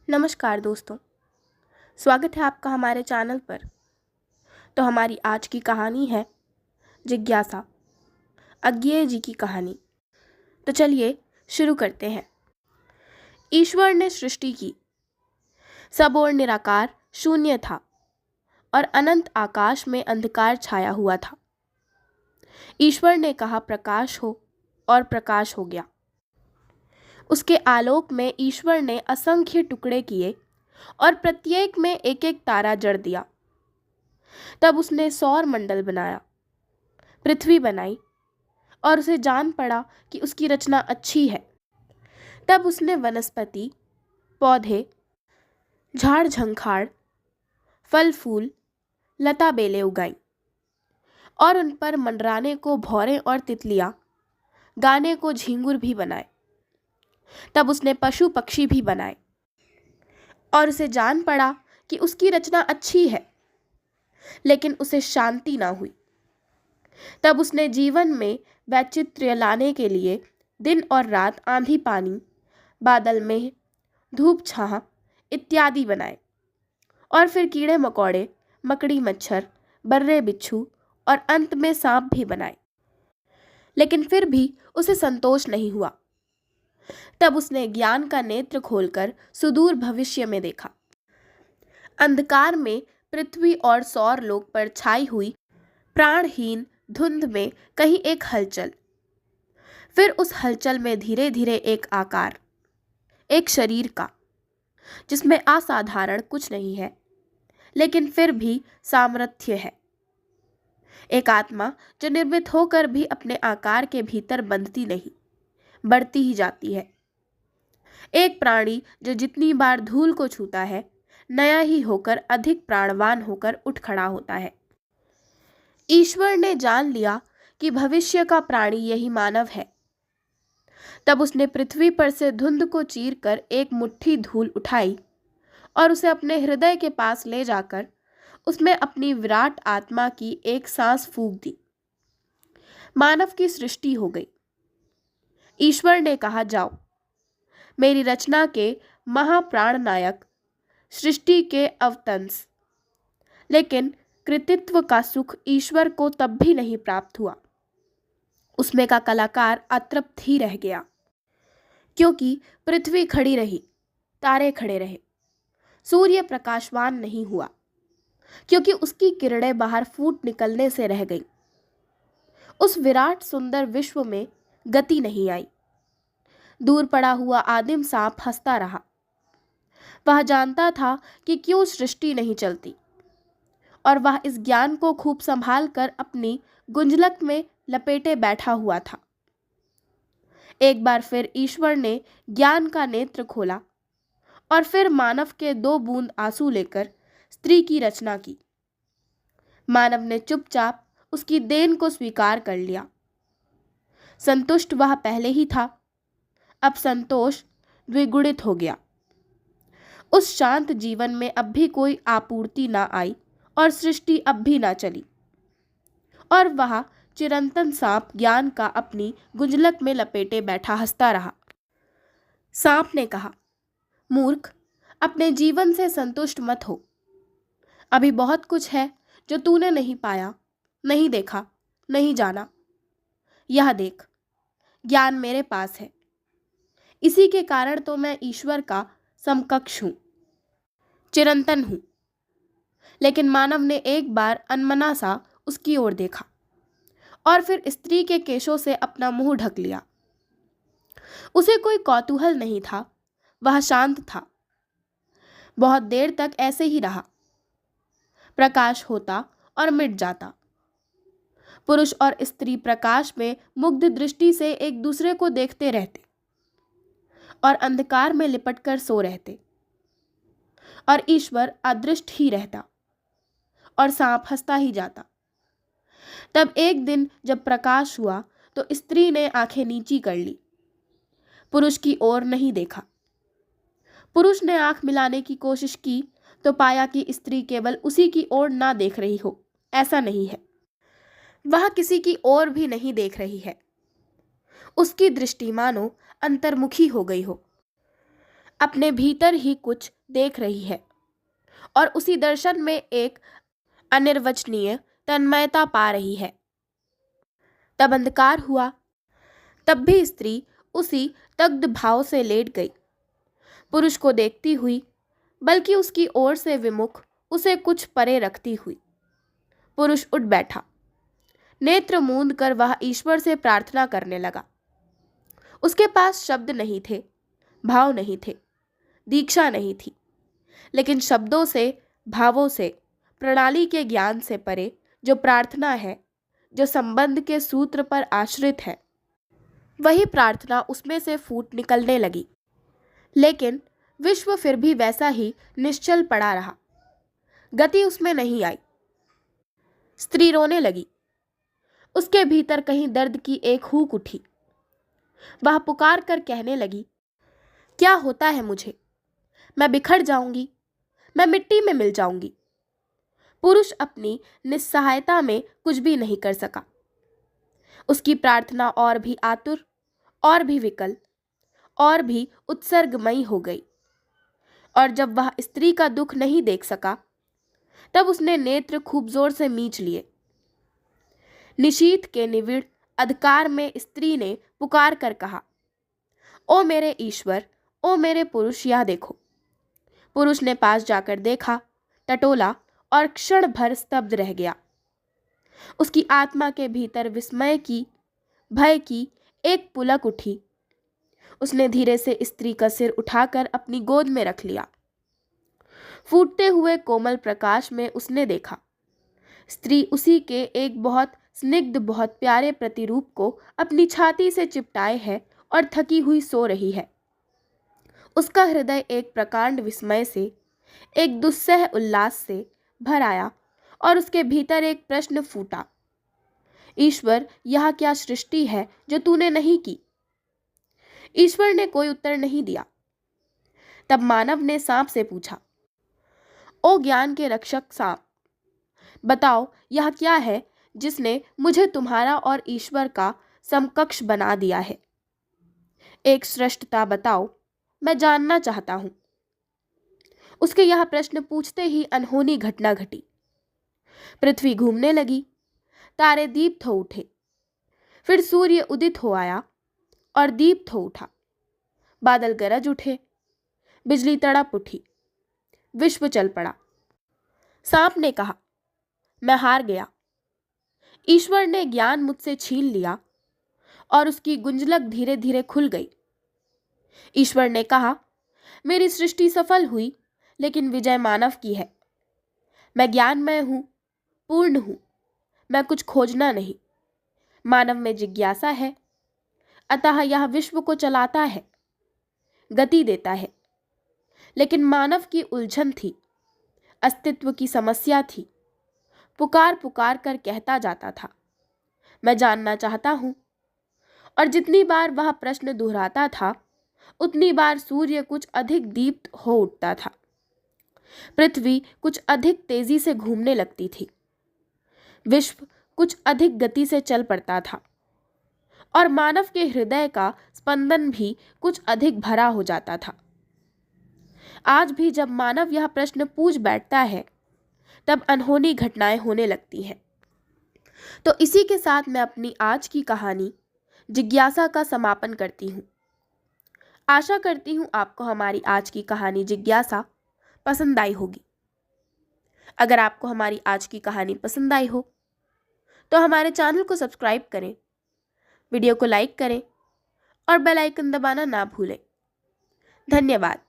नमस्कार दोस्तों। स्वागत है आपका हमारे चैनल पर। तो हमारी आज की कहानी है जिज्ञासा, अज्ञेय जी की कहानी। तो चलिए शुरू करते हैं। ईश्वर ने सृष्टि की। सब ओर निराकार शून्य था और अनंत आकाश में अंधकार छाया हुआ था। ईश्वर ने कहा प्रकाश हो और प्रकाश हो गया। उसके आलोक में ईश्वर ने असंख्य टुकड़े किए और प्रत्येक में एक एक तारा जड़ दिया। तब उसने सौर मंडल बनाया, पृथ्वी बनाई और उसे जान पड़ा कि उसकी रचना अच्छी है। तब उसने वनस्पति, पौधे, झाड़ झंखाड़, फल फूल, लता बेलें उगाई और उन पर मंडराने को भौरें और तितलियां, गाने को झींगुर भी बनाए। तब उसने पशु पक्षी भी बनाए और उसे जान पड़ा कि उसकी रचना अच्छी है, लेकिन उसे शांति ना हुई। तब उसने जीवन में वैचित्र्य लाने के लिए दिन और रात, आंधी पानी, बादल में, धूप छाह इत्यादि बनाए और फिर कीड़े मकोड़े, मकड़ी मच्छर, बर्रे बिच्छू और अंत में सांप भी बनाए। लेकिन फिर भी उसे संतोष नहीं हुआ। तब उसने ज्ञान का नेत्र खोलकर सुदूर भविष्य में देखा। अंधकार में पृथ्वी और सौर लोक पर छाई हुई प्राणहीन धुंध में कहीं एक हलचल। फिर उस हलचल में धीरे धीरे एक आकार, एक शरीर का, जिसमें असाधारण कुछ नहीं है लेकिन फिर भी सामर्थ्य है। एक आत्मा जो निर्मित होकर भी अपने आकार के भीतर बंधती नहीं, बढ़ती ही जाती है। एक प्राणी जो जितनी बार धूल को छूता है, नया ही होकर अधिक प्राणवान होकर उठ खड़ा होता है। ईश्वर ने जान लिया कि भविष्य का प्राणी यही मानव है। तब उसने पृथ्वी पर से धुंध को चीरकर एक मुट्ठी धूल उठाई और उसे अपने हृदय के पास ले जाकर उसमें अपनी विराट आत्मा की एक सांस फूंक दी। मानव की सृष्टि हो गई। ईश्वर ने कहा, जाओ, मेरी रचना के महाप्राण नायक, सृष्टि के अवतंस। लेकिन कृतित्व का सुख ईश्वर को तब भी नहीं प्राप्त हुआ। उसमें का कलाकार अतृप्त ही रह गया, क्योंकि पृथ्वी खड़ी रही, तारे खड़े रहे, सूर्य प्रकाशवान नहीं हुआ, क्योंकि उसकी किरणें बाहर फूट निकलने से रह गईं। उस विराट सुंदर विश्व में गति नहीं आई। दूर पड़ा हुआ आदिम सांप हंसता रहा। वह जानता था कि क्यों सृष्टि नहीं चलती, और वह इस ज्ञान को खूब संभाल कर अपनी गुंजलक में लपेटे बैठा हुआ था। एक बार फिर ईश्वर ने ज्ञान का नेत्र खोला और फिर मानव के 2 बूंद आंसू लेकर स्त्री की रचना की। मानव ने चुपचाप उसकी देन को स्वीकार कर लिया। संतुष्ट वह पहले ही था, अब संतोष द्विगुणित हो गया। उस शांत जीवन में अब भी कोई आपूर्ति ना आई और सृष्टि अब भी ना चली, और वह चिरंतन सांप ज्ञान का अपनी गुंजलक में लपेटे बैठा हंसता रहा। सांप ने कहा, मूर्ख, अपने जीवन से संतुष्ट मत हो। अभी बहुत कुछ है जो तूने नहीं पाया, नहीं देखा, नहीं जाना। यह देख, ज्ञान मेरे पास है। इसी के कारण तो मैं ईश्वर का समकक्ष हूं, चिरंतन हूं। लेकिन मानव ने एक बार अनमना सा उसकी ओर देखा और फिर स्त्री के केशों से अपना मुंह ढक लिया। उसे कोई कौतूहल नहीं था, वह शांत था। बहुत देर तक ऐसे ही रहा। प्रकाश होता और मिट जाता। पुरुष और स्त्री प्रकाश में मुग्ध दृष्टि से एक दूसरे को देखते रहते और अंधकार में लिपटकर सो रहते, और ईश्वर अदृष्ट ही रहता और सांप हंसता ही जाता। तब एक दिन जब प्रकाश हुआ तो स्त्री ने आंखें नीची कर ली, पुरुष की ओर नहीं देखा। पुरुष ने आंख मिलाने की कोशिश की तो पाया कि स्त्री केवल उसी की ओर ना देख रही हो, ऐसा नहीं है। वह किसी की ओर भी नहीं देख रही है। उसकी दृष्टि मानो अंतर्मुखी हो गई हो। अपने भीतर ही कुछ देख रही है और उसी दर्शन में एक अनिर्वचनीय तन्मयता पा रही है। तब अंधकार हुआ। तब भी स्त्री उसी दग्ध भाव से लेट गई, पुरुष को देखती हुई, बल्कि उसकी ओर से विमुख, उसे कुछ परे रखती हुई। पुरुष उठ बैठा। नेत्र मूंद कर वह ईश्वर से प्रार्थना करने लगा। उसके पास शब्द नहीं थे, भाव नहीं थे, दीक्षा नहीं थी, लेकिन शब्दों से, भावों से, प्रणाली के ज्ञान से परे जो प्रार्थना है, जो संबंध के सूत्र पर आश्रित है, वही प्रार्थना उसमें से फूट निकलने लगी। लेकिन विश्व फिर भी वैसा ही निश्चल पड़ा रहा। गति उसमें नहीं आई। स्त्री रोने लगी। उसके भीतर कहीं दर्द की एक हूक उठी। वह पुकार कर कहने लगी, क्या होता है मुझे? मैं बिखर जाऊंगी, मैं मिट्टी में मिल जाऊंगी। पुरुष अपनी निस्सहायता में कुछ भी नहीं कर सका। उसकी प्रार्थना और भी आतुर, और भी विकल, और भी उत्सर्गमयी हो गई। और जब वह स्त्री का दुख नहीं देख सका, तब उसने नेत्र खूब जोर से मींच लिए। निशीथ के निविड़ अंधकार में स्त्री ने पुकार कर कहा, ओ मेरे ईश्वर, ओ मेरे पुरुष, यह देखो। पुरुष ने पास जाकर देखा, टटोला और क्षण भर स्तब्ध रह गया। उसकी आत्मा के भीतर विस्मय की, भय की एक पुलक उठी। उसने धीरे से स्त्री का सिर उठाकर अपनी गोद में रख लिया। फूटते हुए कोमल प्रकाश में उसने देखा, स्त्री उसी के एक बहुत स्निग्ध, बहुत प्यारे प्रतिरूप को अपनी छाती से चिपटाए है और थकी हुई सो रही है। उसका हृदय एक प्रकांड विस्मय से, एक दुस्सह उल्लास से भर आया और उसके भीतर एक प्रश्न फूटा, ईश्वर, यह क्या सृष्टि है जो तूने नहीं की? ईश्वर ने कोई उत्तर नहीं दिया। तब मानव ने सांप से पूछा, ओ ज्ञान के रक्षक सांप, बताओ यह क्या है जिसने मुझे तुम्हारा और ईश्वर का समकक्ष बना दिया है? एक श्रेष्ठता बताओ, मैं जानना चाहता हूं। उसके यह प्रश्न पूछते ही अनहोनी घटना घटी। पृथ्वी घूमने लगी, तारे दीप्त हो उठे, फिर सूर्य उदित हो आया और दीप्त हो उठा। बादल गरज उठे, बिजली तड़प उठी, विश्व चल पड़ा। सांप ने कहा, मैं हार गया। ईश्वर ने ज्ञान मुझसे छीन लिया और उसकी गुंजलक धीरे धीरे खुल गई। ईश्वर ने कहा, मेरी सृष्टि सफल हुई, लेकिन विजय मानव की है। मैं ज्ञानमय हूं, पूर्ण हूं, मैं कुछ खोजना नहीं। मानव में जिज्ञासा है, अतः यह विश्व को चलाता है, गति देता है। लेकिन मानव की उलझन थी, अस्तित्व की समस्या थी। पुकार पुकार कर कहता जाता था, मैं जानना चाहता हूं। और जितनी बार वह प्रश्न दोहराता था, उतनी बार सूर्य कुछ अधिक दीप्त हो उठता था, पृथ्वी कुछ अधिक तेजी से घूमने लगती थी, विश्व कुछ अधिक गति से चल पड़ता था, और मानव के हृदय का स्पंदन भी कुछ अधिक भरा हो जाता था। आज भी जब मानव यह प्रश्न पूछ बैठता है, तब अनहोनी घटनाएं होने लगती हैं। तो इसी के साथ मैं अपनी आज की कहानी जिज्ञासा का समापन करती हूँ। आशा करती हूँ आपको हमारी आज की कहानी जिज्ञासा पसंद आई होगी। अगर आपको हमारी आज की कहानी पसंद आई हो तो हमारे चैनल को सब्सक्राइब करें, वीडियो को लाइक करें और बेल आइकन दबाना ना भूलें। धन्यवाद।